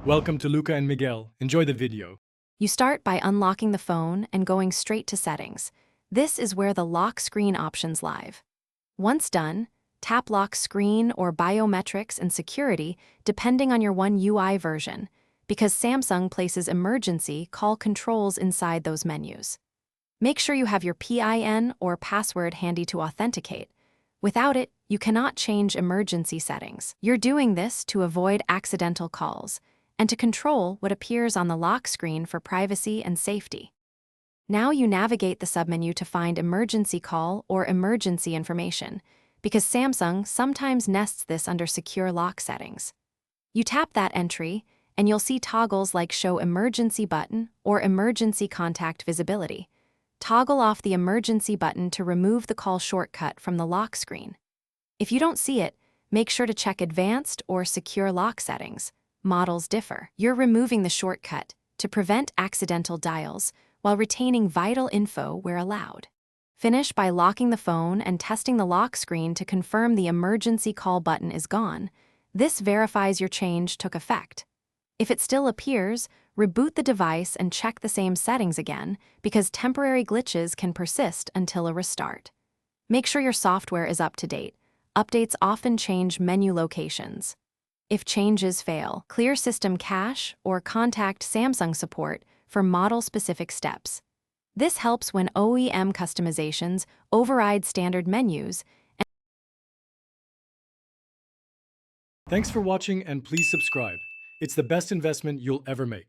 Welcome to Luca and Miguel. Enjoy the video. You start by unlocking the phone and going straight to Settings. This is where the lock screen options live. Once done, tap Lock Screen or Biometrics and Security depending on your One UI version, because Samsung places emergency call controls inside those menus. Make sure you have your PIN or password handy to authenticate. Without it, you cannot change emergency settings. You're doing this to avoid accidental calls and to control what appears on the lock screen for privacy and safety. Now you navigate the submenu to find emergency call or emergency information, because Samsung sometimes nests this under secure lock settings. You tap that entry, and you'll see toggles like Show Emergency button or Emergency Contact Visibility. Toggle off the emergency button to remove the call shortcut from the lock screen. If you don't see it, make sure to check Advanced or Secure Lock settings. Models differ. You're removing the shortcut to prevent accidental dials while retaining vital info where allowed. Finish by locking the phone and testing the lock screen to confirm the emergency call button is gone. This verifies your change took effect. If it still appears, reboot the device and check the same settings again, because temporary glitches can persist until a restart. Make sure your software is up to date. Updates often change menu locations. If changes fail, clear system cache or contact Samsung support for model-specific steps. This helps when OEM customizations override standard menus. Thanks for watching and please subscribe. It's the best investment you'll ever make.